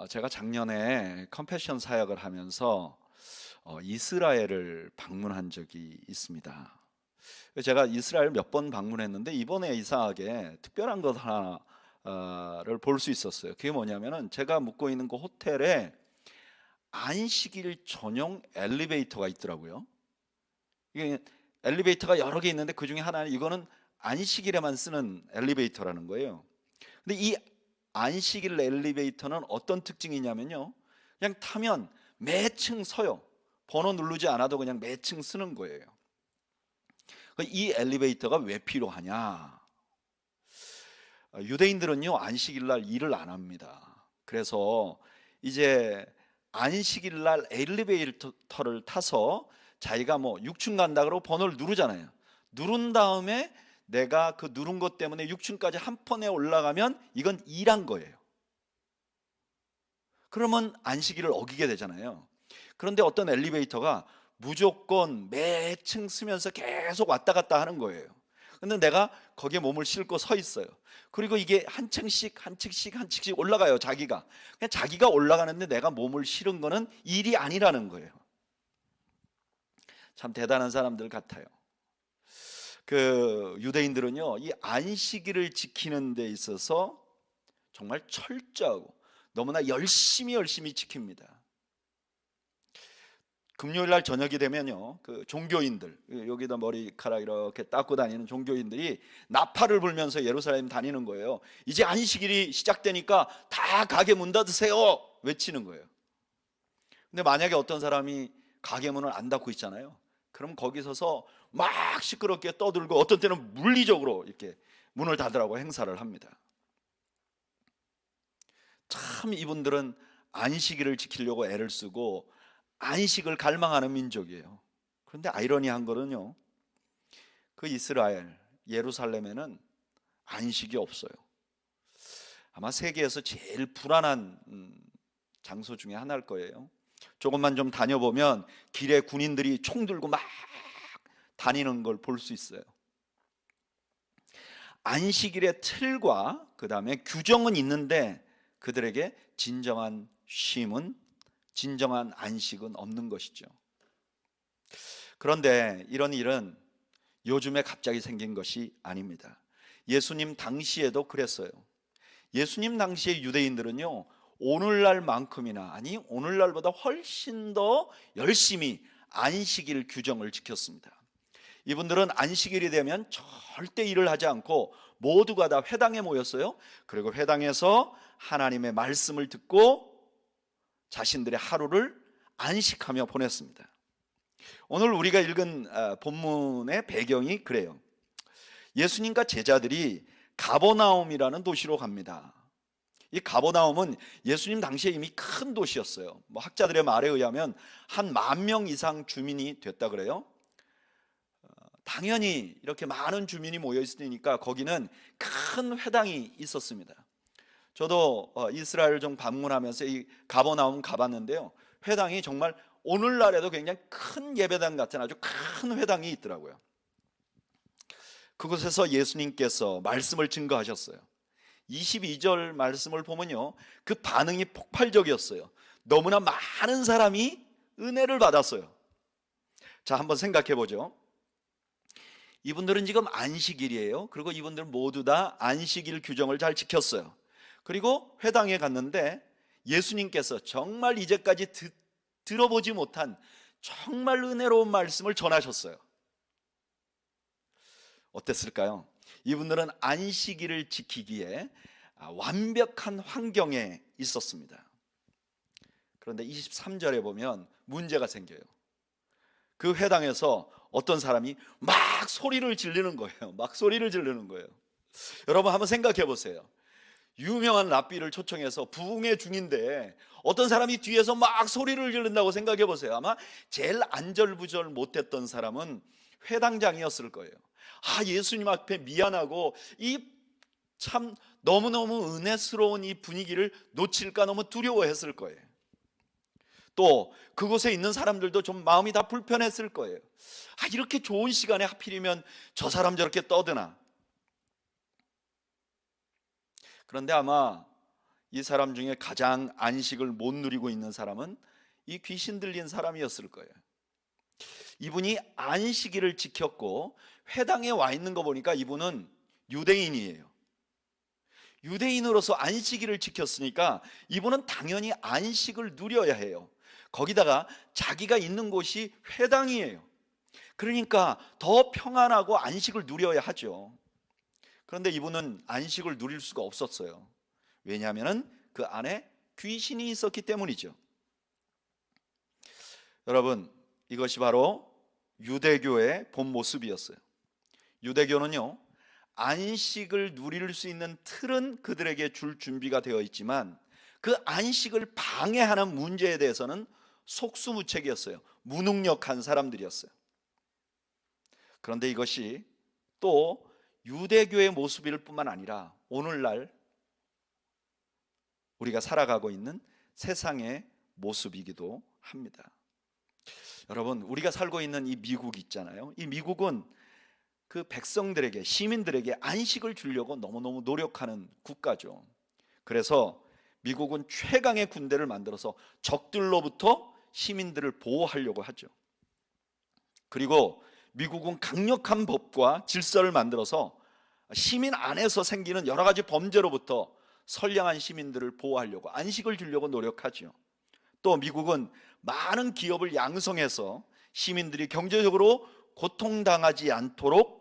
제가 작년에 컴패션 사역을 하면서 이스라엘을 방문한 적이 있습니다. 제가 이스라엘 몇 번 방문했는데 이번에 이상하게 특별한 것 하나를 볼 수 있었어요. 그게 뭐냐면은 제가 묵고 있는 그 호텔에 안식일 전용 엘리베이터가 있더라고요. 이게 엘리베이터가 여러 개 있는데 그 중에 하나는 이거는 안식일에만 쓰는 엘리베이터라는 거예요. 근데 이 안식일 엘리베이터는 어떤 특징이냐면요, 그냥 타면 매층 서요. 번호 누르지 않아도 그냥 매층 쓰는 거예요. 이 엘리베이터가 왜 필요하냐? 유대인들은요, 안식일 날 일을 안 합니다. 그래서 이제 안식일 날 엘리베이터를 타서 자기가 뭐 6층 간다 그러고 번호를 누르잖아요. 누른 다음에 내가 그 누른 것 때문에 6층까지 한 번에 올라가면 이건 일한 거예요. 그러면 안식일을 어기게 되잖아요. 그런데 어떤 엘리베이터가 무조건 매층 쓰면서 계속 왔다 갔다 하는 거예요. 근데 내가 거기에 몸을 싣고 서 있어요. 그리고 이게 한 층씩 한 층씩 한 층씩 올라가요. 그냥 자기가 올라가는데 내가 몸을 실은 거는 일이 아니라는 거예요. 참 대단한 사람들 같아요. 그 유대인들은요, 이 안식일을 지키는 데 있어서 정말 철저하고 너무나 열심히 지킵니다. 금요일 날 저녁이 되면요, 그 종교인들, 여기다 머리카락 이렇게 닦고 다니는 종교인들이 나팔을 불면서 예루살렘 다니는 거예요. 이제 안식일이 시작되니까 다 가게 문 닫으세요 외치는 거예요. 근데 만약에 어떤 사람이 가게 문을 안 닫고 있잖아요. 그럼 거기 서서 막 시끄럽게 떠들고 어떤 때는 물리적으로 이렇게 문을 닫으라고 행사를 합니다. 참 이분들은 안식일을 지키려고 애를 쓰고 안식을 갈망하는 민족이에요. 그런데 아이러니한 거는요, 그 이스라엘 예루살렘에는 안식이 없어요. 아마 세계에서 제일 불안한 장소 중에 하나일 거예요. 조금만 좀 다녀보면 길에 군인들이 총 들고 막 다니는 걸 볼 수 있어요. 안식일의 틀과 그 다음에 규정은 있는데 그들에게 진정한 쉼은, 진정한 안식은 없는 것이죠. 그런데 이런 일은 요즘에 갑자기 생긴 것이 아닙니다. 예수님 당시에도 그랬어요. 예수님 당시의 유대인들은요, 오늘날만큼이나, 아니 오늘날보다 훨씬 더 열심히 안식일 규정을 지켰습니다. 이분들은 안식일이 되면 절대 일을 하지 않고 모두가 다 회당에 모였어요. 그리고 회당에서 하나님의 말씀을 듣고 자신들의 하루를 안식하며 보냈습니다. 오늘 우리가 읽은 본문의 배경이 그래요. 예수님과 제자들이 가버나움이라는 도시로 갑니다. 이 가버나움은 예수님 당시에 이미 큰 도시였어요. 뭐 학자들의 말에 의하면 한 10,000명 이상 주민이 됐다 그래요. 당연히 이렇게 많은 주민이 모여 있으니까 거기는 큰 회당이 있었습니다. 저도 이스라엘 좀 방문하면서 이 가버나움 가봤는데요, 회당이 정말 오늘날에도 굉장히 큰 예배당 같은 아주 큰 회당이 있더라고요. 그곳에서 예수님께서 말씀을 증거하셨어요. 22절 말씀을 보면요, 그 반응이 폭발적이었어요. 너무나 많은 사람이 은혜를 받았어요. 자, 한번 생각해 보죠. 이분들은 지금 안식일이에요. 그리고 이분들은 모두 다 안식일 규정을 잘 지켰어요. 그리고 회당에 갔는데 예수님께서 정말 이제까지 들어보지 못한 정말 은혜로운 말씀을 전하셨어요. 어땠을까요? 이분들은 안식일을 지키기에 완벽한 환경에 있었습니다. 그런데 23절에 보면 문제가 생겨요. 그 회당에서 어떤 사람이 막 소리를 지르는 거예요. 막 소리를 지르는 거예요. 여러분 한번 생각해 보세요. 유명한 랍비를 초청해서 부흥회 중인데 어떤 사람이 뒤에서 막 소리를 지른다고 생각해 보세요. 아마 제일 안절부절 못했던 사람은 회당장이었을 거예요. 예수님 앞에 미안하고 이 참 너무너무 은혜스러운 이 분위기를 놓칠까 너무 두려워했을 거예요. 또 그곳에 있는 사람들도 좀 마음이 다 불편했을 거예요. 이렇게 좋은 시간에 하필이면 저 사람 저렇게 떠드나. 그런데 아마 이 사람 중에 가장 안식을 못 누리고 있는 사람은 이 귀신 들린 사람이었을 거예요. 이분이 안식일을 지켰고 회당에 와 있는 거 보니까 이분은 유대인이에요. 유대인으로서 안식일을 지켰으니까 이분은 당연히 안식을 누려야 해요. 거기다가 자기가 있는 곳이 회당이에요. 그러니까 더 평안하고 안식을 누려야 하죠. 그런데 이분은 안식을 누릴 수가 없었어요. 왜냐하면 그 안에 귀신이 있었기 때문이죠. 여러분, 이것이 바로 유대교의 본 모습이었어요. 유대교는요, 안식을 누릴 수 있는 틀은 그들에게 줄 준비가 되어 있지만 그 안식을 방해하는 문제에 대해서는 속수무책이었어요. 무능력한 사람들이었어요. 그런데 이것이 또 유대교의 모습일 뿐만 아니라 오늘날 우리가 살아가고 있는 세상의 모습이기도 합니다. 여러분, 우리가 살고 있는 이 미국 있잖아요. 이 미국은 그 백성들에게, 시민들에게 안식을 주려고 너무너무 노력하는 국가죠. 그래서 미국은 최강의 군대를 만들어서 적들로부터 시민들을 보호하려고 하죠. 그리고 미국은 강력한 법과 질서를 만들어서 시민 안에서 생기는 여러 가지 범죄로부터 선량한 시민들을 보호하려고, 안식을 주려고 노력하죠. 또 미국은 많은 기업을 양성해서 시민들이 경제적으로 고통당하지 않도록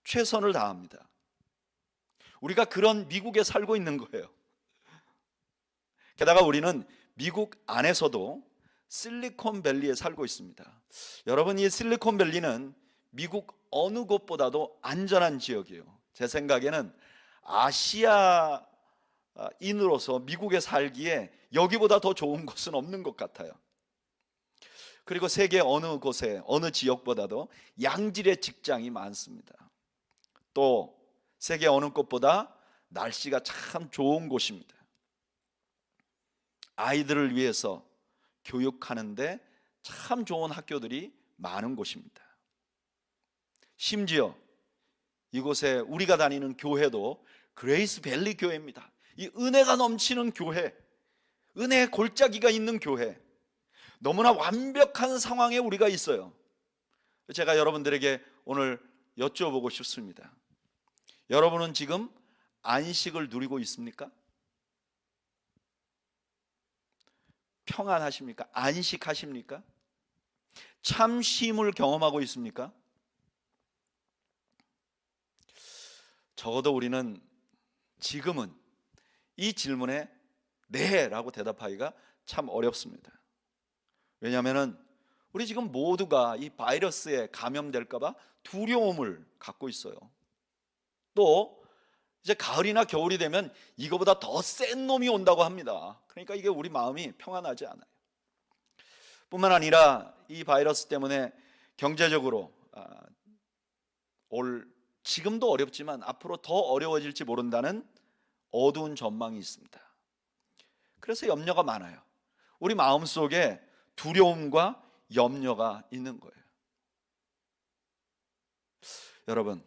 최선을 다합니다. 우리가 그런 미국에 살고 있는 거예요. 게다가 우리는 미국 안에서도 실리콘밸리에 살고 있습니다. 여러분, 이 실리콘밸리는 미국 어느 곳보다도 안전한 지역이에요. 제 생각에는 아시아인으로서 미국에 살기에 여기보다 더 좋은 곳은 없는 것 같아요. 그리고 세계 어느 곳에, 어느 지역보다도 양질의 직장이 많습니다. 또 세계 어느 곳보다 날씨가 참 좋은 곳입니다. 아이들을 위해서 교육하는데 참 좋은 학교들이 많은 곳입니다. 심지어 이곳에 우리가 다니는 교회도 그레이스 밸리 교회입니다. 이 은혜가 넘치는 교회, 은혜의 골짜기가 있는 교회, 너무나 완벽한 상황에 우리가 있어요. 제가 여러분들에게 오늘 여쭤보고 싶습니다. 여러분은 지금 안식을 누리고 있습니까? 평안하십니까? 안식하십니까? 참 쉼을 경험하고 있습니까? 적어도 우리는 지금은 이 질문에 네라고 대답하기가 참 어렵습니다. 왜냐하면 우리 지금 모두가 이 바이러스에 감염될까 봐 두려움을 갖고 있어요. 또 이제 가을이나 겨울이 되면 이거보다 더 센 놈이 온다고 합니다. 그러니까 이게 우리 마음이 평안하지 않아요. 뿐만 아니라 이 바이러스 때문에 경제적으로 지금도 어렵지만 앞으로 더 어려워질지 모른다는 어두운 전망이 있습니다. 그래서 염려가 많아요. 우리 마음속에 두려움과 염려가 있는 거예요. 여러분,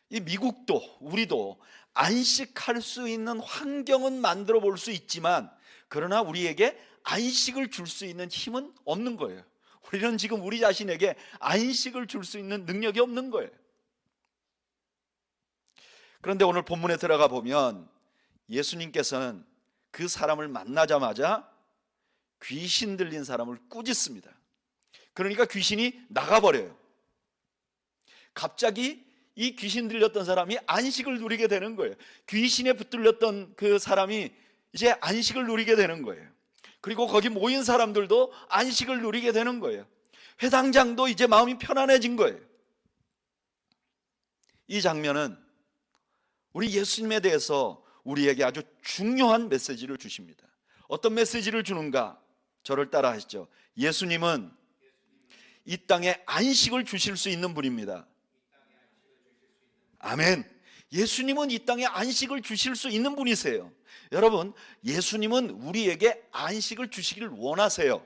이 미국도 우리도 안식할 수 있는 환경은 만들어 볼 수 있지만 그러나 우리에게 안식을 줄 수 있는 힘은 없는 거예요. 우리는 지금 우리 자신에게 안식을 줄 수 있는 능력이 없는 거예요. 그런데 오늘 본문에 들어가 보면 예수님께서는 그 사람을 만나자마자 귀신 들린 사람을 꾸짖습니다. 그러니까 귀신이 나가버려요. 갑자기 이 귀신 들렸던 사람이 안식을 누리게 되는 거예요. 귀신에 붙들렸던 그 사람이 이제 안식을 누리게 되는 거예요. 그리고 거기 모인 사람들도 안식을 누리게 되는 거예요. 회당장도 이제 마음이 편안해진 거예요. 이 장면은 우리 예수님에 대해서 우리에게 아주 중요한 메시지를 주십니다. 어떤 메시지를 주는가? 저를 따라 하시죠. 예수님은 이 땅에 안식을 주실 수 있는 분입니다. 아멘. 예수님은 이 땅에 안식을 주실 수 있는 분이세요. 여러분, 예수님은 우리에게 안식을 주시기를 원하세요.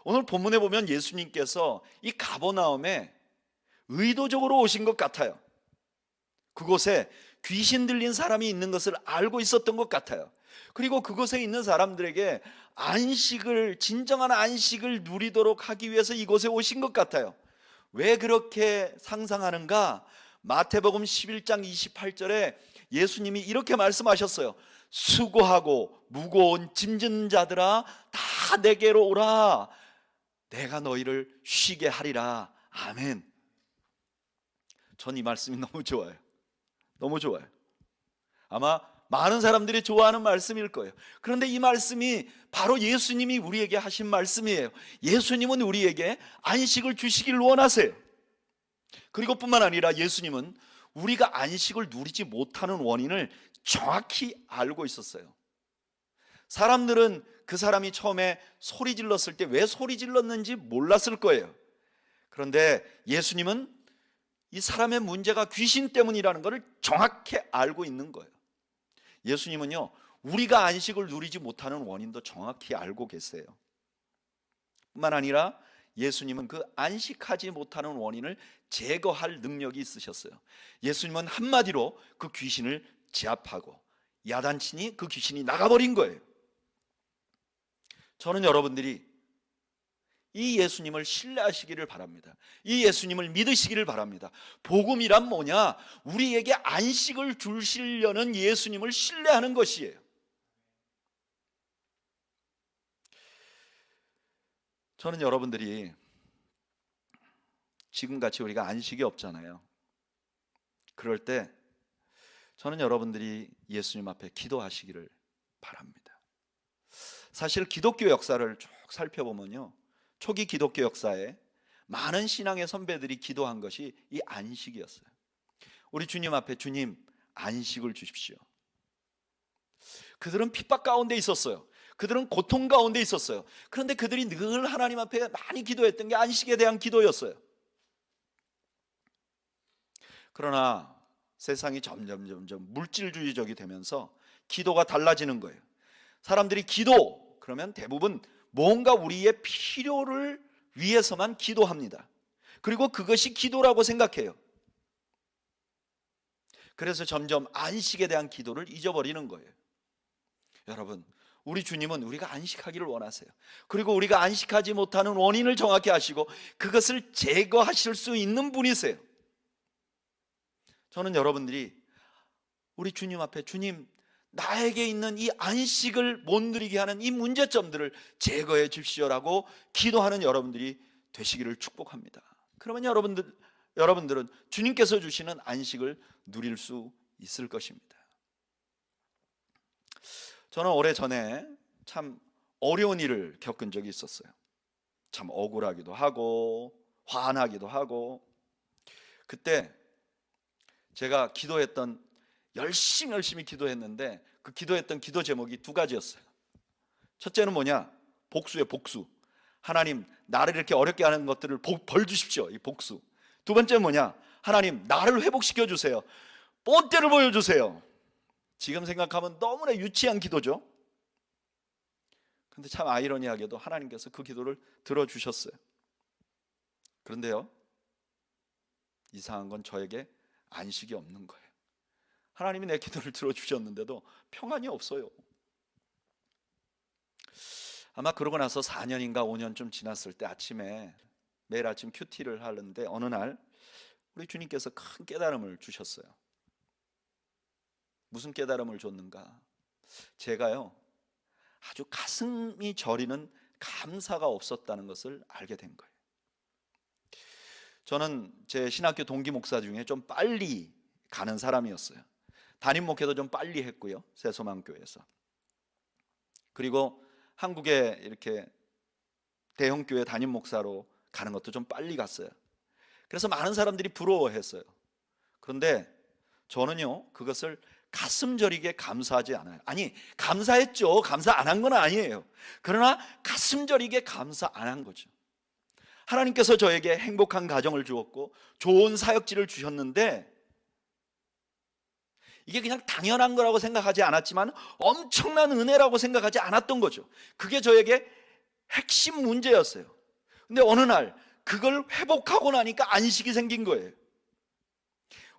오늘 본문에 보면 예수님께서 이 가버나움에 의도적으로 오신 것 같아요. 그곳에 귀신 들린 사람이 있는 것을 알고 있었던 것 같아요. 그리고 그곳에 있는 사람들에게 진정한 안식을 누리도록 하기 위해서 이곳에 오신 것 같아요. 왜 그렇게 상상하는가? 마태복음 11장 28절에 예수님이 이렇게 말씀하셨어요. 수고하고 무거운 짐진 자들아 다 내게로 오라. 내가 너희를 쉬게 하리라. 아멘. 전 이 말씀이 너무 좋아요. 너무 좋아요. 아마 많은 사람들이 좋아하는 말씀일 거예요. 그런데 이 말씀이 바로 예수님이 우리에게 하신 말씀이에요. 예수님은 우리에게 안식을 주시길 원하세요. 그리고 뿐만 아니라 예수님은 우리가 안식을 누리지 못하는 원인을 정확히 알고 있었어요. 사람들은 그 사람이 처음에 소리 질렀을 때 왜 소리 질렀는지 몰랐을 거예요. 그런데 예수님은 이 사람의 문제가 귀신 때문이라는 것을 정확히 알고 있는 거예요. 예수님은요, 우리가 안식을 누리지 못하는 원인도 정확히 알고 계세요. 뿐만 아니라 예수님은 그 안식하지 못하는 원인을 제거할 능력이 있으셨어요. 예수님은 한마디로 그 귀신을 제압하고 야단치니 그 귀신이 나가버린 거예요. 저는 여러분들이 이 예수님을 신뢰하시기를 바랍니다. 이 예수님을 믿으시기를 바랍니다. 복음이란 뭐냐? 우리에게 안식을 주시려는 예수님을 신뢰하는 것이에요. 저는 여러분들이 지금같이 우리가 안식이 없잖아요. 그럴 때 저는 여러분들이 예수님 앞에 기도하시기를 바랍니다. 사실 기독교 역사를 쭉 살펴보면요, 초기 기독교 역사에 많은 신앙의 선배들이 기도한 것이 이 안식이었어요. 우리 주님 앞에 주님 안식을 주십시오. 그들은 핍박 가운데 있었어요. 그들은 고통 가운데 있었어요. 그런데 그들이 늘 하나님 앞에 많이 기도했던 게 안식에 대한 기도였어요. 그러나 세상이 점점 물질주의적이 되면서 기도가 달라지는 거예요. 사람들이 기도 그러면 대부분 뭔가 우리의 필요를 위해서만 기도합니다. 그리고 그것이 기도라고 생각해요. 그래서 점점 안식에 대한 기도를 잊어버리는 거예요. 여러분, 우리 주님은 우리가 안식하기를 원하세요. 그리고 우리가 안식하지 못하는 원인을 정확히 아시고 그것을 제거하실 수 있는 분이세요. 저는 여러분들이 우리 주님 앞에 주님, 나에게 있는 이 안식을 못 누리게 하는 이 문제점들을 제거해 주십시오라고 기도하는 여러분들이 되시기를 축복합니다. 그러면 여러분들은 주님께서 주시는 안식을 누릴 수 있을 것입니다. 저는 오래전에 참 어려운 일을 겪은 적이 있었어요. 참 억울하기도 하고 화나기도 하고. 그때 제가 열심히 기도했는데 그 기도했던 기도 제목이 두 가지였어요. 첫째는 뭐냐? 복수예요. 복수. 하나님, 나를 이렇게 어렵게 하는 것들을 벌 주십시오. 이 복수. 두 번째는 뭐냐? 하나님, 나를 회복시켜 주세요. 본때를 보여주세요. 지금 생각하면 너무나 유치한 기도죠. 그런데 참 아이러니하게도 하나님께서 그 기도를 들어주셨어요. 그런데요, 이상한 건 저에게 안식이 없는 거예요. 하나님이 내 기도를 들어주셨는데도 평안이 없어요. 아마 그러고 나서 4년인가 5년쯤 지났을 때 매일 아침 큐티를 하는데 어느 날 우리 주님께서 큰 깨달음을 주셨어요. 무슨 깨달음을 줬는가? 제가요, 아주 가슴이 저리는 감사가 없었다는 것을 알게 된 거예요. 저는 제 신학교 동기 목사 중에 좀 빨리 가는 사람이었어요. 담임 목회도 좀 빨리 했고요, 새소망교회에서. 그리고 한국에 이렇게 대형교회 담임 목사로 가는 것도 좀 빨리 갔어요. 그래서 많은 사람들이 부러워했어요. 그런데 저는요, 그것을 가슴 저리게 감사하지 않아요. 아니, 감사했죠. 감사 안 한 건 아니에요. 그러나 가슴 저리게 감사 안 한 거죠. 하나님께서 저에게 행복한 가정을 주었고 좋은 사역지를 주셨는데 이게 그냥 당연한 거라고 생각하지 않았지만 엄청난 은혜라고 생각하지 않았던 거죠. 그게 저에게 핵심 문제였어요. 근데 어느 날 그걸 회복하고 나니까 안식이 생긴 거예요.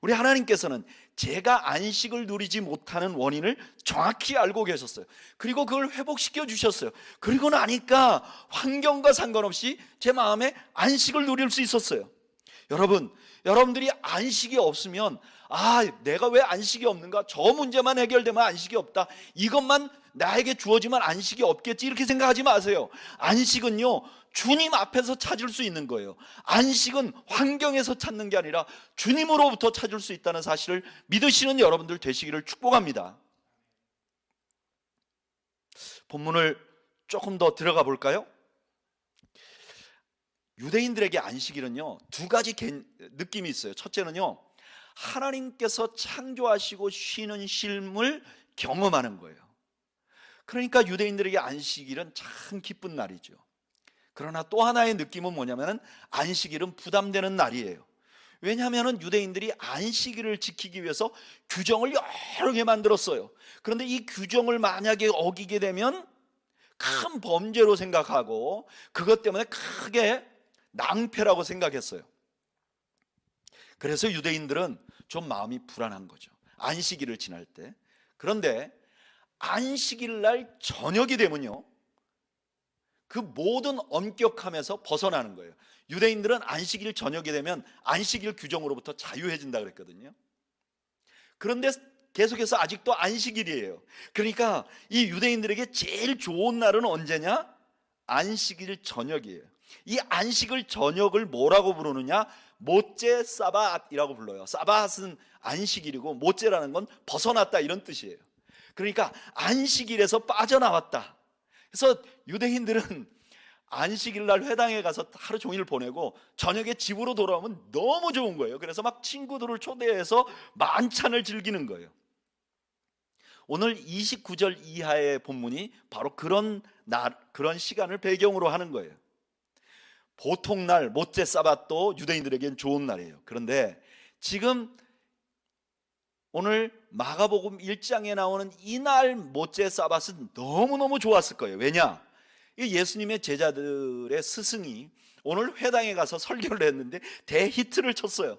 우리 하나님께서는 제가 안식을 누리지 못하는 원인을 정확히 알고 계셨어요. 그리고 그걸 회복시켜 주셨어요. 그리고 나니까 환경과 상관없이 제 마음에 안식을 누릴 수 있었어요. 여러분들이 안식이 없으면 내가 왜 안식이 없는가? 저 문제만 해결되면 안식이 없다. 이것만 나에게 주어지면 안식이 없겠지. 이렇게 생각하지 마세요. 안식은요, 주님 앞에서 찾을 수 있는 거예요. 안식은 환경에서 찾는 게 아니라 주님으로부터 찾을 수 있다는 사실을 믿으시는 여러분들 되시기를 축복합니다. 본문을 조금 더 들어가 볼까요? 유대인들에게 안식일은요, 두 가지 느낌이 있어요. 첫째는요, 하나님께서 창조하시고 쉬는 쉼을 경험하는 거예요. 그러니까 유대인들에게 안식일은 참 기쁜 날이죠. 그러나 또 하나의 느낌은 뭐냐면 안식일은 부담되는 날이에요. 왜냐하면 유대인들이 안식일을 지키기 위해서 규정을 여러 개 만들었어요. 그런데 이 규정을 만약에 어기게 되면 큰 범죄로 생각하고 그것 때문에 크게 낭패라고 생각했어요. 그래서 유대인들은 좀 마음이 불안한 거죠. 안식일을 지날 때. 그런데 안식일 날 저녁이 되면요, 그 모든 엄격함에서 벗어나는 거예요. 유대인들은 안식일 저녁이 되면 안식일 규정으로부터 자유해진다 그랬거든요. 그런데 계속해서 아직도 안식일이에요. 그러니까 이 유대인들에게 제일 좋은 날은 언제냐? 안식일 저녁이에요. 이 안식일 저녁을 뭐라고 부르느냐? 모째 사밧이라고 불러요. 사밧은 안식일이고 모째라는 건 벗어났다 이런 뜻이에요. 그러니까 안식일에서 빠져나왔다. 그래서 유대인들은 안식일 날 회당에 가서 하루 종일 보내고 저녁에 집으로 돌아오면 너무 좋은 거예요. 그래서 막 친구들을 초대해서 만찬을 즐기는 거예요. 오늘 29절 이하의 본문이 바로 그런 시간을 배경으로 하는 거예요. 보통 날 모째 사밧도 유대인들에겐 좋은 날이에요. 그런데 지금 오늘 마가복음 1장에 나오는 이날 모째 사밧은 너무너무 좋았을 거예요. 왜냐? 예수님의 제자들의 스승이 오늘 회당에 가서 설교를 했는데 대히트를 쳤어요.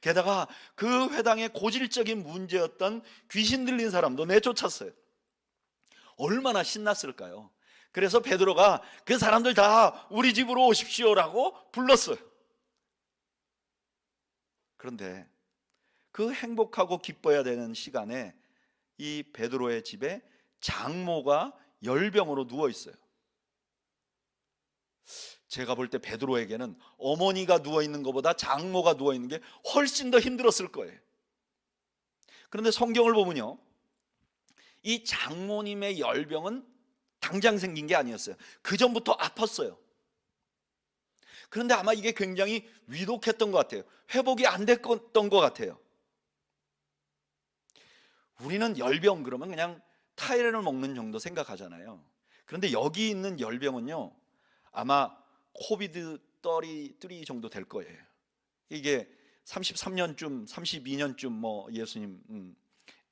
게다가 그 회당의 고질적인 문제였던 귀신 들린 사람도 내쫓았어요. 얼마나 신났을까요? 그래서 베드로가 그 사람들 다 우리 집으로 오십시오라고 불렀어요. 그런데 그 행복하고 기뻐야 되는 시간에 이 베드로의 집에 장모가 열병으로 누워 있어요. 제가 볼 때 베드로에게는 어머니가 누워 있는 것보다 장모가 누워 있는 게 훨씬 더 힘들었을 거예요. 그런데 성경을 보면요, 이 장모님의 열병은 당장 생긴 게 아니었어요. 그 전부터 아팠어요. 그런데 아마 이게 굉장히 위독했던 것 같아요. 회복이 안 됐던 것 같아요. 우리는 열병 그러면 그냥 타이레놀 먹는 정도 생각하잖아요. 그런데 여기 있는 열병은요, 아마 코비드 33 정도 될 거예요. 이게 33년쯤 32년쯤 뭐 예수님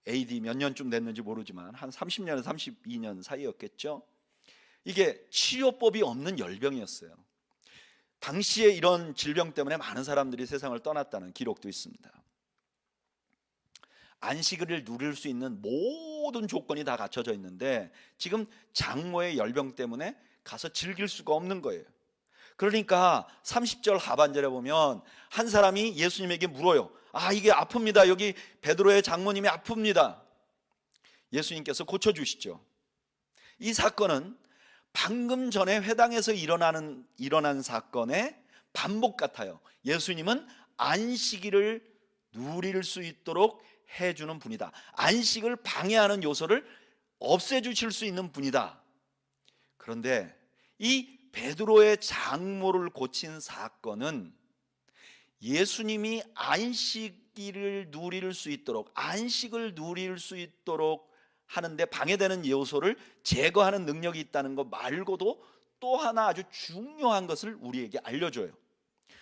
AD 몇 년쯤 됐는지 모르지만 한 30년에서 32년 사이였겠죠. 이게 치료법이 없는 열병이었어요. 당시에 이런 질병 때문에 많은 사람들이 세상을 떠났다는 기록도 있습니다. 안식일을 누릴 수 있는 모든 조건이 다 갖춰져 있는데 지금 장모의 열병 때문에 가서 즐길 수가 없는 거예요. 그러니까 30절 하반절에 보면 한 사람이 예수님에게 물어요. 이게 아픕니다. 여기 베드로의 장모님이 아픕니다. 예수님께서 고쳐주시죠. 이 사건은 방금 전에 회당에서 일어난 사건의 반복 같아요. 예수님은 안식일을 누릴 수 있도록 해주는 분이다. 안식을 방해하는 요소를 없애주실 수 있는 분이다. 그런데 이 베드로의 장모를 고친 사건은 예수님이 안식을 누릴 수 있도록 하는데 방해되는 요소를 제거하는 능력이 있다는 것 말고도 또 하나 아주 중요한 것을 우리에게 알려줘요.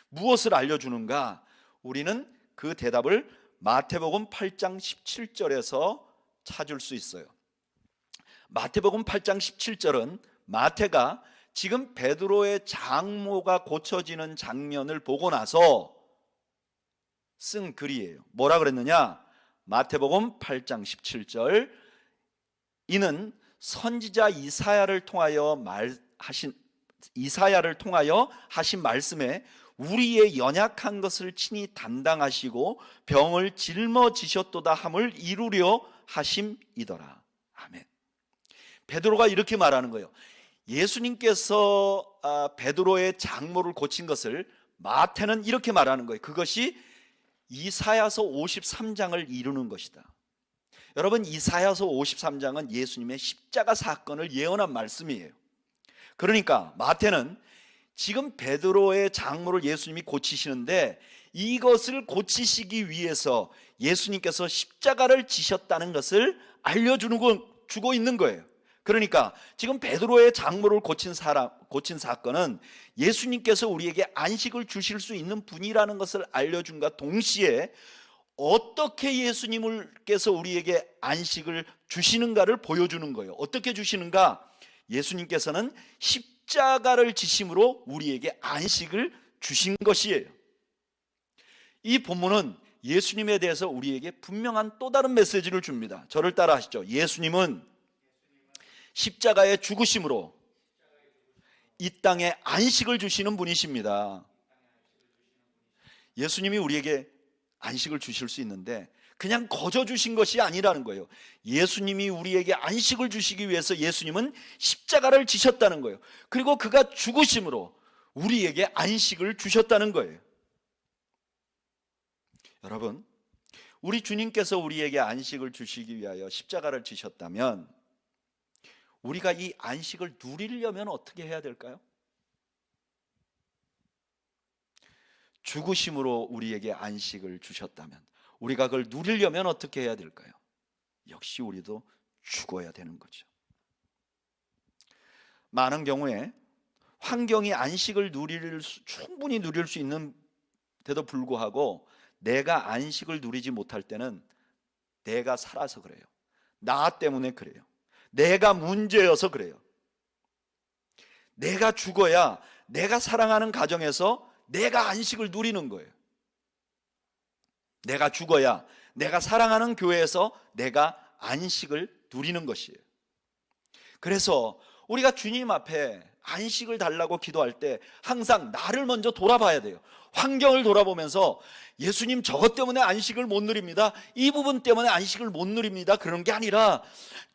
무엇을 알려주는가? 우리는 그 대답을 마태복음 8장 17절에서 찾을 수 있어요. 마태복음 8장 17절은 마태가 지금 베드로의 장모가 고쳐지는 장면을 보고 나서 쓴 글이에요. 뭐라 그랬느냐? 마태복음 8장 17절, 이는 선지자 이사야를 통하여 하신 말씀에 우리의 연약한 것을 친히 담당하시고 병을 짊어지셨도다 함을 이루려 하심이더라. 아멘. 베드로가 이렇게 말하는 거예요. 예수님께서 베드로의 장모를 고친 것을 마태는 이렇게 말하는 거예요. 그것이 이사야서 53장을 이루는 것이다. 여러분, 이사야서 53장은 예수님의 십자가 사건을 예언한 말씀이에요. 그러니까 마태는 지금 베드로의 장모를 예수님이 고치시는데 이것을 고치시기 위해서 예수님께서 십자가를 지셨다는 것을 알려주고 있는 거예요. 그러니까 지금 베드로의 장모를 고친 사건은 예수님께서 우리에게 안식을 주실 수 있는 분이라는 것을 알려준과 동시에 어떻게 예수님께서 우리에게 안식을 주시는가를 보여주는 거예요. 어떻게 주시는가? 예수님께서는 십자가를 지심으로 우리에게 안식을 주신 것이에요. 이 본문은 예수님에 대해서 우리에게 분명한 또 다른 메시지를 줍니다. 저를 따라 하시죠. 예수님은 십자가의 죽으심으로 이 땅에 안식을 주시는 분이십니다. 예수님이 우리에게 안식을 주실 수 있는데 그냥 거저 주신 것이 아니라는 거예요. 예수님이 우리에게 안식을 주시기 위해서 예수님은 십자가를 지셨다는 거예요. 그리고 그가 죽으심으로 우리에게 안식을 주셨다는 거예요. 여러분, 우리 주님께서 우리에게 안식을 주시기 위하여 십자가를 지셨다면 우리가 이 안식을 누리려면 어떻게 해야 될까요? 죽으심으로 우리에게 안식을 주셨다면 우리가 그걸 누리려면 어떻게 해야 될까요? 역시 우리도 죽어야 되는 거죠. 많은 경우에 환경이 안식을 충분히 누릴 수 있는데도 불구하고 내가 안식을 누리지 못할 때는 내가 살아서 그래요. 나 때문에 그래요. 내가 문제여서 그래요. 내가 죽어야 내가 사랑하는 가정에서 내가 안식을 누리는 거예요. 내가 죽어야 내가 사랑하는 교회에서 내가 안식을 누리는 것이에요. 그래서 우리가 주님 앞에 안식을 달라고 기도할 때 항상 나를 먼저 돌아봐야 돼요. 환경을 돌아보면서 예수님 저것 때문에 안식을 못 누립니다. 이 부분 때문에 안식을 못 누립니다. 그런 게 아니라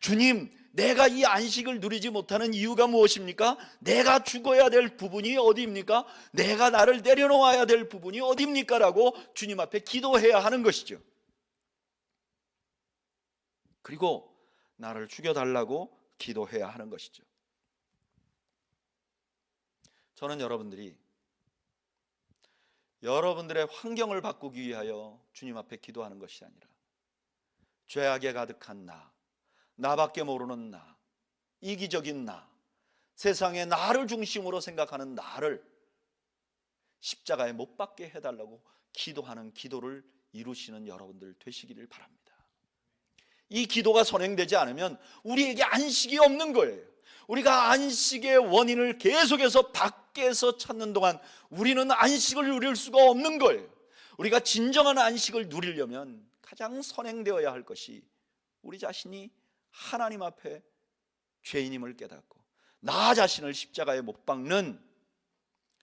주님, 내가 이 안식을 누리지 못하는 이유가 무엇입니까? 내가 죽어야 될 부분이 어디입니까? 내가 나를 내려놓아야 될 부분이 어디입니까? 라고 주님 앞에 기도해야 하는 것이죠. 그리고 나를 죽여달라고 기도해야 하는 것이죠. 저는 여러분들의 환경을 바꾸기 위하여 주님 앞에 기도하는 것이 아니라 죄악에 가득한 나밖에 모르는 나, 이기적인 나, 세상에 나를 중심으로 생각하는 나를 십자가에 못 박게 해달라고 기도하는 기도를 이루시는 여러분들 되시기를 바랍니다. 이 기도가 선행되지 않으면 우리에게 안식이 없는 거예요. 우리가 안식의 원인을 계속해서 밖에서 찾는 동안 우리는 안식을 누릴 수가 없는 거예요. 우리가 진정한 안식을 누리려면 가장 선행되어야 할 것이 우리 자신이 하나님 앞에 죄인임을 깨닫고 나 자신을 십자가에 못 박는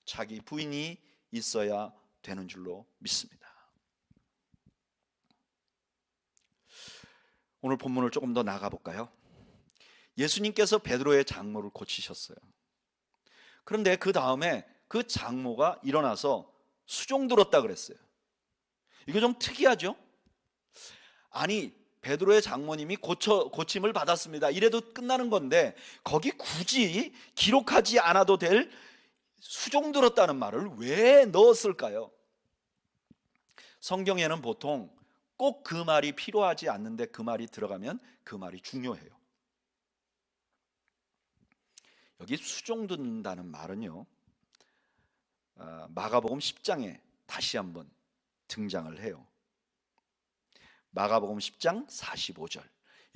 자기 부인이 있어야 되는 줄로 믿습니다. 오늘 본문을 조금 더 나가 볼까요? 예수님께서 베드로의 장모를 고치셨어요. 그런데 그 다음에 그 장모가 일어나서 수종 들었다 그랬어요. 이거 좀 특이하죠? 아니, 베드로의 장모님이 고침을 받았습니다. 이래도 끝나는 건데 거기 굳이 기록하지 않아도 될 수종 들었다는 말을 왜 넣었을까요? 성경에는 보통 꼭 그 말이 필요하지 않는데 그 말이 들어가면 그 말이 중요해요. 여기 수종 듣는다는 말은요, 마가복음 10장에 다시 한번 등장을 해요. 마가복음 10장 45절,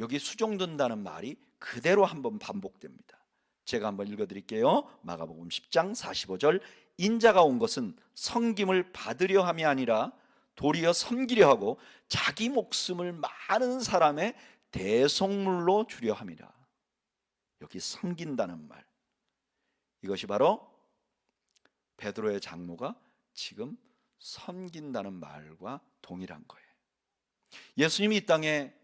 여기 수종 듣는다는 말이 그대로 한번 반복됩니다. 제가 한번 읽어드릴게요. 마가복음 10장 45절, 인자가 온 것은 섬김을 받으려 함이 아니라 도리어 섬기려 하고 자기 목숨을 많은 사람의 대속물로 주려 함이라. 여기 섬긴다는 말, 이것이 바로 베드로의 장모가 지금 섬긴다는 말과 동일한 거예요. 예수님이 이 땅에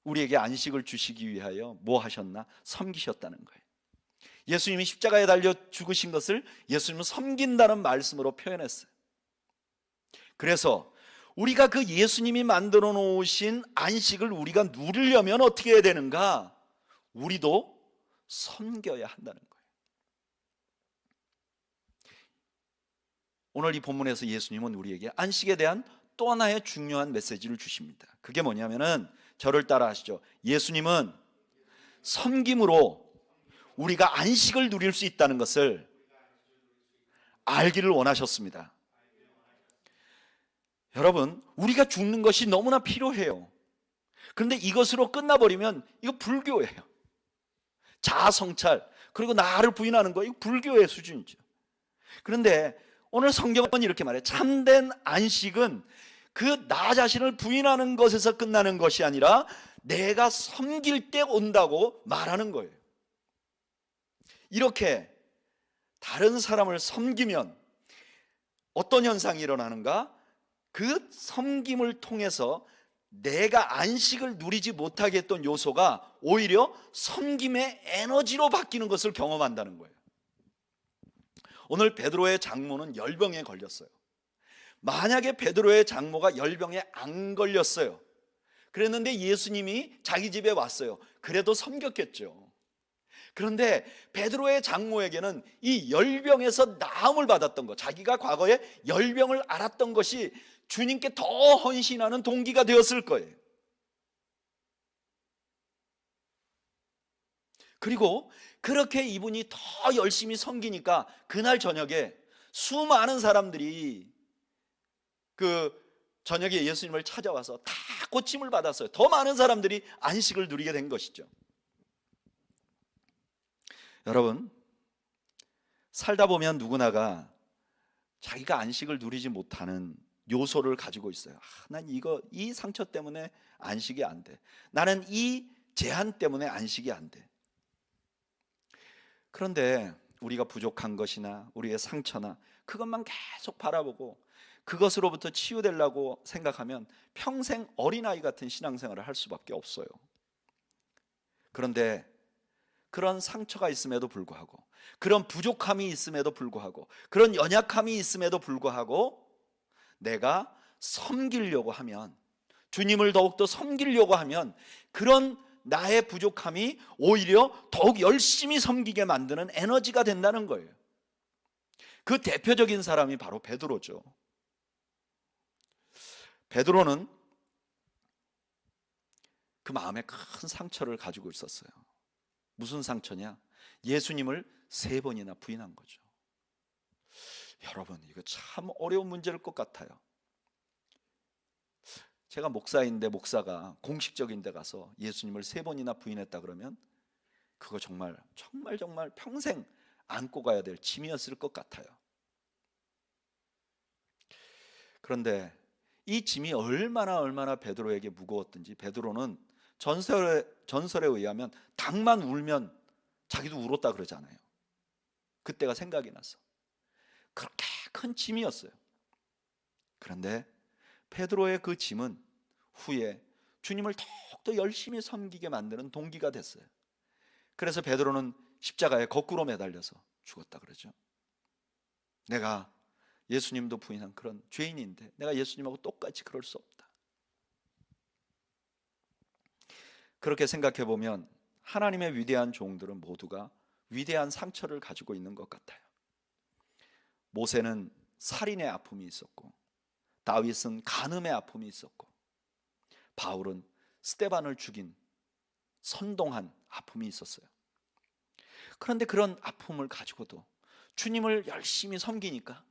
우리에게 안식을 주시기 위하여 뭐 하셨나? 섬기셨다는 거예요. 예수님이 십자가에 달려 죽으신 것을 예수님은 섬긴다는 말씀으로 표현했어요. 그래서 우리가 그 예수님이 만들어 놓으신 안식을 우리가 누리려면 어떻게 해야 되는가? 우리도 섬겨야 한다는 거예요. 오늘 이 본문에서 예수님은 우리에게 안식에 대한 또 하나의 중요한 메시지를 주십니다. 그게 뭐냐면은, 저를 따라 하시죠. 예수님은 섬김으로 우리가 안식을 누릴 수 있다는 것을 알기를 원하셨습니다. 여러분, 우리가 죽는 것이 너무나 필요해요. 그런데 이것으로 끝나버리면 이거 불교예요. 자아성찰, 그리고 나를 부인하는 거, 이거 불교의 수준이죠. 그런데 오늘 성경은 이렇게 말해요. 참된 안식은 그 나 자신을 부인하는 것에서 끝나는 것이 아니라 내가 섬길 때 온다고 말하는 거예요. 이렇게 다른 사람을 섬기면 어떤 현상이 일어나는가? 그 섬김을 통해서 내가 안식을 누리지 못하게 했던 요소가 오히려 섬김의 에너지로 바뀌는 것을 경험한다는 거예요. 오늘 베드로의 장모는 열병에 걸렸어요. 만약에 베드로의 장모가 열병에 안 걸렸어요, 그랬는데 예수님이 자기 집에 왔어요. 그래도 섬겼겠죠. 그런데 베드로의 장모에게는 이 열병에서 나음을 받았던 것, 자기가 과거에 열병을 앓았던 것이 주님께 더 헌신하는 동기가 되었을 거예요. 그리고 그렇게 이분이 더 열심히 섬기니까 그날 저녁에 수많은 사람들이 그 저녁에 예수님을 찾아와서 다 고침을 받았어요. 더 많은 사람들이 안식을 누리게 된 것이죠. 여러분, 살다 보면 누구나가 자기가 안식을 누리지 못하는 요소를 가지고 있어요. 난 이 상처 때문에 안식이 안 돼. 나는 이 제한 때문에 안식이 안 돼. 그런데 우리가 부족한 것이나 우리의 상처나 그것만 계속 바라보고 그것으로부터 치유되려고 생각하면 평생 어린아이 같은 신앙생활을 할 수밖에 없어요. 그런데 그런 상처가 있음에도 불구하고, 그런 부족함이 있음에도 불구하고, 그런 연약함이 있음에도 불구하고 내가 섬기려고 하면, 주님을 더욱더 섬기려고 하면 그런 나의 부족함이 오히려 더욱 열심히 섬기게 만드는 에너지가 된다는 거예요. 그 대표적인 사람이 바로 베드로죠. 베드로는 그 마음에 큰 상처를 가지고 있었어요. 무슨 상처냐? 예수님을 3번이나 부인한 거죠. 여러분, 이거 참 어려운 문제일 것 같아요. 제가 목사인데 목사가 공식적인 데 가서 예수님을 3번이나 부인했다 그러면 그거 정말 평생 안고 가야 될 짐이었을 것 같아요. 그런데 이 짐이 얼마나 베드로에게 무거웠든지, 베드로는 전설에 의하면 닭만 울면 자기도 울었다 그러잖아요. 그때가 생각이 나서 그렇게 큰 짐이었어요. 그런데 베드로의 그 짐은 후에 주님을 더욱더 열심히 섬기게 만드는 동기가 됐어요. 그래서 베드로는 십자가에 거꾸로 매달려서 죽었다 그러죠. 내가 예수님도 부인한 그런 죄인인데 내가 예수님하고 똑같이 그럴 수 없다. 그렇게 생각해 보면 하나님의 위대한 종들은 모두가 위대한 상처를 가지고 있는 것 같아요. 모세는 살인의 아픔이 있었고, 다윗은 간음의 아픔이 있었고, 바울은 스데반을 죽인 선동한 아픔이 있었어요. 그런데 그런 아픔을 가지고도 주님을 열심히 섬기니까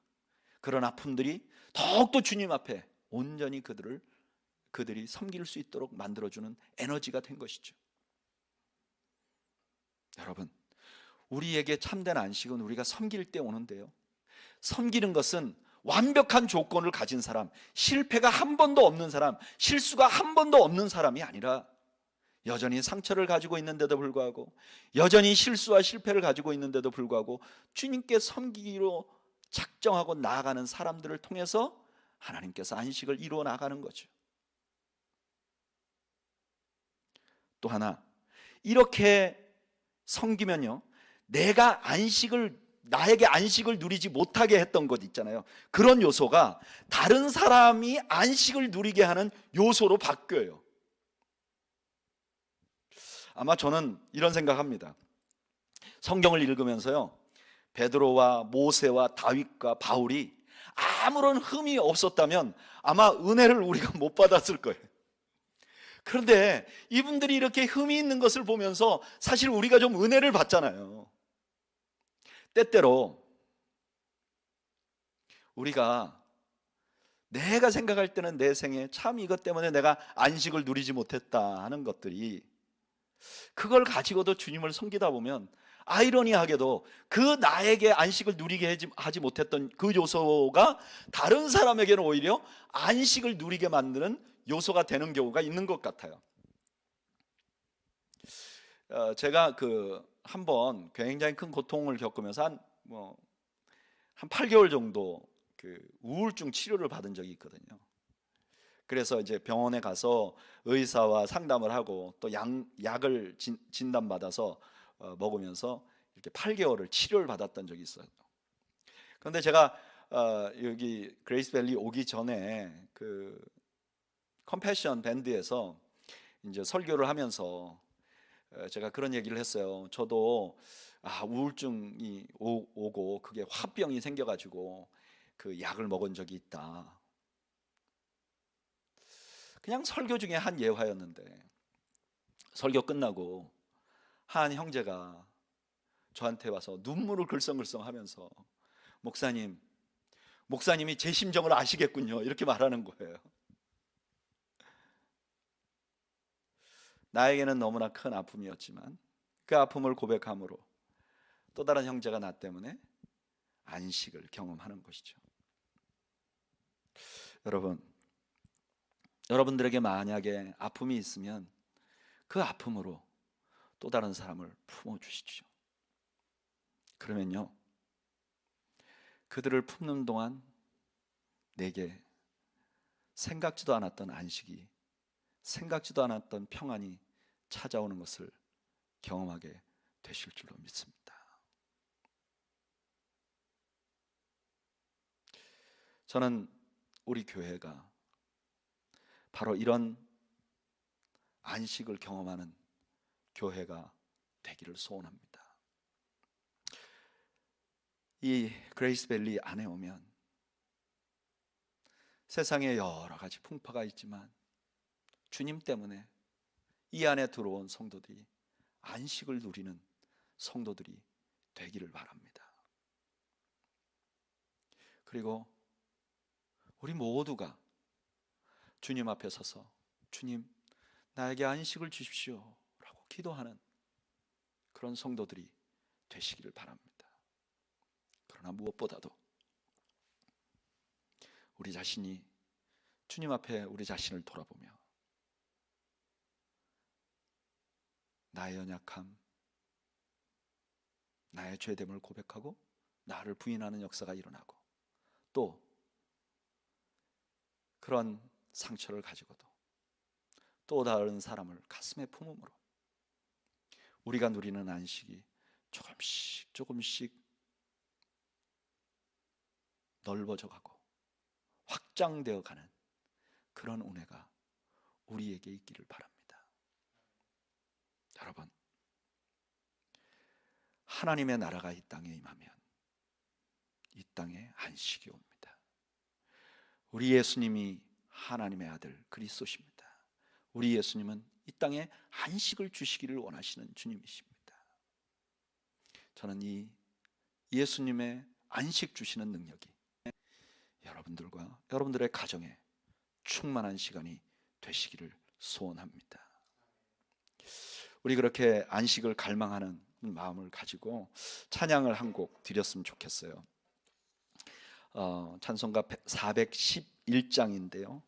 그런 아픔들이 더욱더 주님 앞에 온전히 그들이 섬길 수 있도록 만들어주는 에너지가 된 것이죠. 여러분, 우리에게 참된 안식은 우리가 섬길 때 오는데요, 섬기는 것은 완벽한 조건을 가진 사람, 실패가 한 번도 없는 사람, 실수가 한 번도 없는 사람이 아니라 여전히 상처를 가지고 있는데도 불구하고, 여전히 실수와 실패를 가지고 있는데도 불구하고 주님께 섬기기로 작정하고 나아가는 사람들을 통해서 하나님께서 안식을 이루어 나가는 거죠. 또 하나, 이렇게 섬기면요, 나에게 안식을 누리지 못하게 했던 것 있잖아요. 그런 요소가 다른 사람이 안식을 누리게 하는 요소로 바뀌어요. 아마 저는 이런 생각합니다. 성경을 읽으면서요, 베드로와 모세와 다윗과 바울이 아무런 흠이 없었다면 아마 은혜를 우리가 못 받았을 거예요. 그런데 이분들이 이렇게 흠이 있는 것을 보면서 사실 우리가 좀 은혜를 받잖아요. 때때로 우리가 내가 생각할 때는 내 생에 참 이것 때문에 내가 안식을 누리지 못했다 하는 것들이, 그걸 가지고도 주님을 섬기다 보면 아이러니하게도 그 나에게 안식을 누리게 하지 못했던 그 요소가 다른 사람에게는 오히려 안식을 누리게 만드는 요소가 되는 경우가 있는 것 같아요. 제가 한번 굉장히 큰 고통을 겪으면서 한 8개월 정도 우울증 치료를 받은 적이 있거든요. 그래서 이제 병원에 가서 의사와 상담을 하고 또 약을 진단받아서 먹으면서 이렇게 8개월을 치료를 받았던 적이 있어요. 그런데 제가 여기 그레이스밸리 오기 전에 컴패션 밴드에서 이제 설교를 하면서 제가 그런 얘기를 했어요. 저도 우울증이 오고 그게 화병이 생겨가지고 그 약을 먹은 적이 있다. 그냥 설교 중에 한 예화였는데, 설교 끝나고 한 형제가 저한테 와서 눈물을 글썽글썽 하면서 목사님이 제 심정을 아시겠군요, 이렇게 말하는 거예요. 나에게는 너무나 큰 아픔이었지만 그 아픔을 고백함으로 또 다른 형제가 나 때문에 안식을 경험하는 것이죠. 여러분들에게 만약에 아픔이 있으면 그 아픔으로 또 다른 사람을 품어주시죠. 그러면요, 그들을 품는 동안 내게 생각지도 않았던 안식이, 생각지도 않았던 평안이 찾아오는 것을 경험하게 되실 줄로 믿습니다. 저는 우리 교회가 바로 이런 안식을 경험하는 교회가 되기를 소원합니다. 이 그레이스밸리 안에 오면 세상에 여러 가지 풍파가 있지만 주님 때문에 이 안에 들어온 성도들이 안식을 누리는 성도들이 되기를 바랍니다. 그리고 우리 모두가 주님 앞에 서서 주님, 나에게 안식을 주십시오 라고 기도하는 그런 성도들이 되시기를 바랍니다. 그러나 무엇보다도 우리 자신이 주님 앞에 우리 자신을 돌아보며 나의 연약함, 나의 죄됨을 고백하고 나를 부인하는 역사가 일어나고, 또 그런 상처를 가지고도 또 다른 사람을 가슴에 품음으로 우리가 누리는 안식이 조금씩 넓어져 가고 확장되어 가는 그런 은혜가 우리에게 있기를 바랍니다. 여러분, 하나님의 나라가 이 땅에 임하면 이 땅에 안식이 옵니다. 우리 예수님이 하나님의 아들 그리스도십니다. 우리 예수님은 이 땅에 안식을 주시기를 원하시는 주님이십니다. 저는 이 예수님의 안식 주시는 능력이 여러분들과 여러분들의 가정에 충만한 시간이 되시기를 소원합니다. 우리 그렇게 안식을 갈망하는 마음을 가지고 찬양을 한 곡 드렸으면 좋겠어요. 찬송가 411장인데요.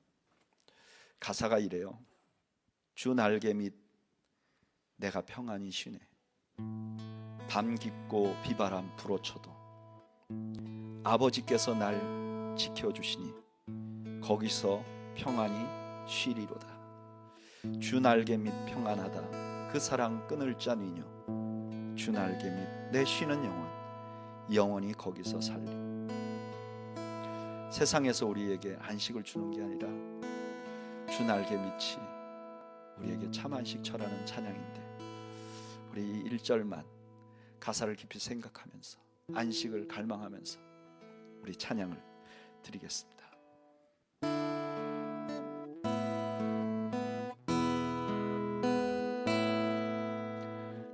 가사가 이래요. 주 날개 밑 내가 평안히 쉬네. 밤 깊고 비바람 불어쳐도 아버지께서 날 지켜주시니 거기서 평안히 쉬리로다. 주 날개 밑 평안하다. 그 사랑 끊을 자니뇨. 주 날개 밑 내 쉬는 영혼 영원히 거기서 살리. 세상에서 우리에게 안식을 주는 게 아니라 주 날개 밑이 우리에게 참 안식처라는 찬양인데, 우리 이 1절만 가사를 깊이 생각하면서 안식을 갈망하면서 우리 찬양을 드리겠습니다.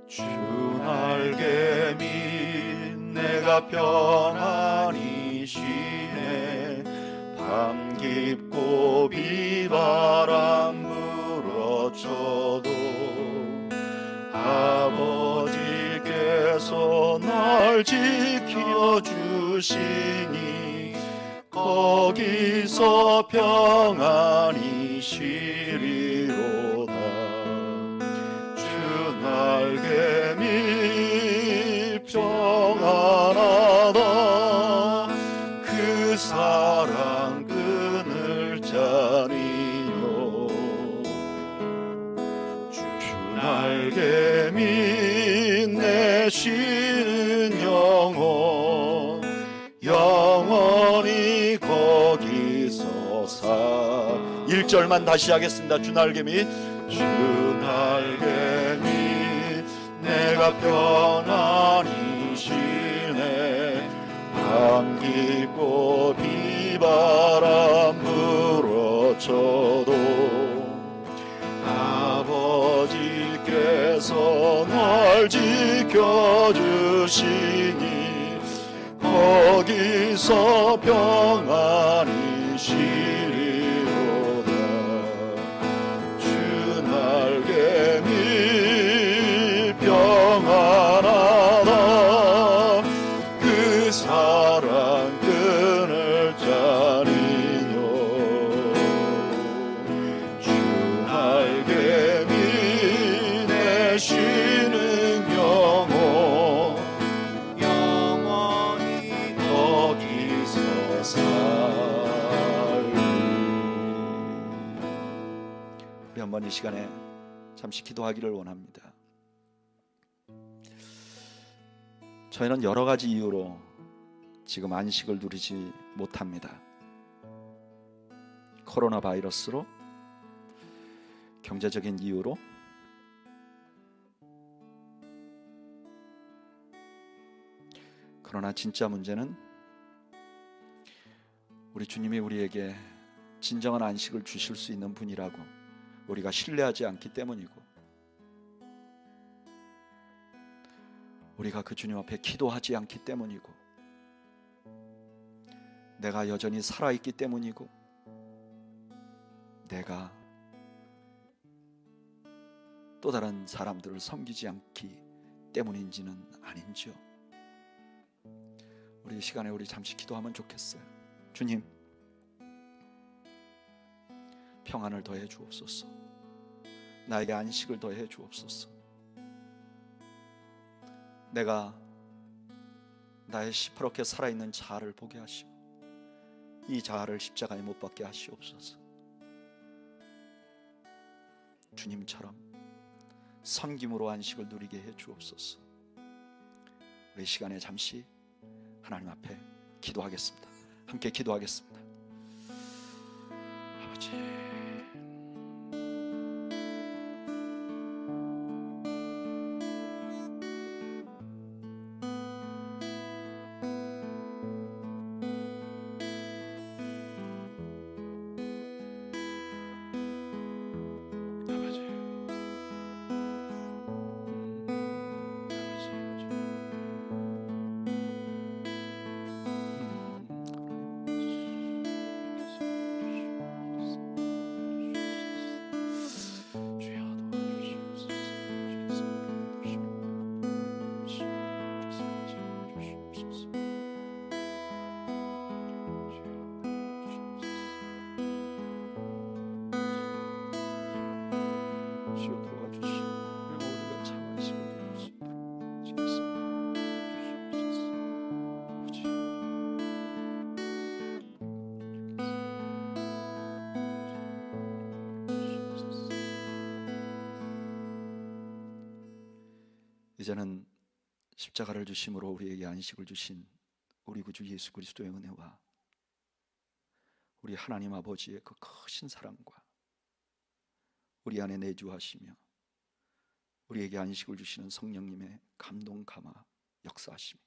주 날개 밑 내가 편안히 쉬네. 밤 깊고 비바람 불어쳐도 아버지께서 날 지켜주시니 거기서 평안히 쉬리로다. 주 날개 밑 평안하다. 그 사랑 끊을 자니요. 주 날개 밑 내 쉬는 영혼 영원히 거기서 1절만 다시 하겠습니다. 주 날개 밑 주 날개 밑 내가 편안히 쉬네. 밤 깊고 비바람 불어쳐도 아버지께서 날 지켜주시니 거기서 평안히 쉬리로다. 주 날개 밑 평안하다. 그 사랑 끊을 자니요. 주 날개 밑 내 쉬는 영혼 영원히 거기서 살리. 우리 한번 이 시간에 잠시 기도하기를 원합니다. 저희는 여러 가지 이유로 지금 안식을 누리지 못합니다. 코로나 바이러스로, 경제적인 이유로, 그러나 진짜 문제는 우리 주님이 우리에게 진정한 안식을 주실 수 있는 분이라고 우리가 신뢰하지 않기 때문이고, 우리가 그 주님 앞에 기도하지 않기 때문이고, 내가 여전히 살아있기 때문이고, 내가 또 다른 사람들을 섬기지 않기 때문인지는 아닌지요. 우리 이 시간에 우리 잠시 기도하면 좋겠어요. 주님, 평안을 더해 주옵소서. 나에게 안식을 더해 주옵소서. 내가 나의 시퍼렇게 살아있는 자아를 보게 하시고 이 자아를 십자가에 못 박게 하시옵소서. 주님처럼 섬김으로 안식을 누리게 해 주옵소서. 우리 시간에 잠시 하나님 앞에 기도하겠습니다. 함께 기도하겠습니다. 아버지, 이제는 십자가를 주심으로 우리에게 안식을 주신 우리 구주 예수 그리스도의 은혜와 우리 하나님 아버지의 그 크신 사랑과 우리 안에 내주하시며 우리에게 안식을 주시는 성령님의 감동 감화 역사하심이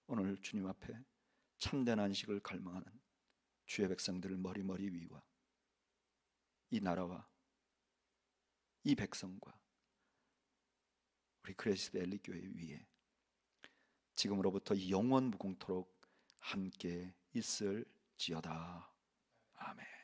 오늘 주님 앞에 참된 안식을 갈망하는 주의 백성들을 머리 위와 이 나라와 이 백성과 우리 그레이스 밸리 교회 위에 지금으로부터 영원 무궁토록 함께 있을지어다. 아멘.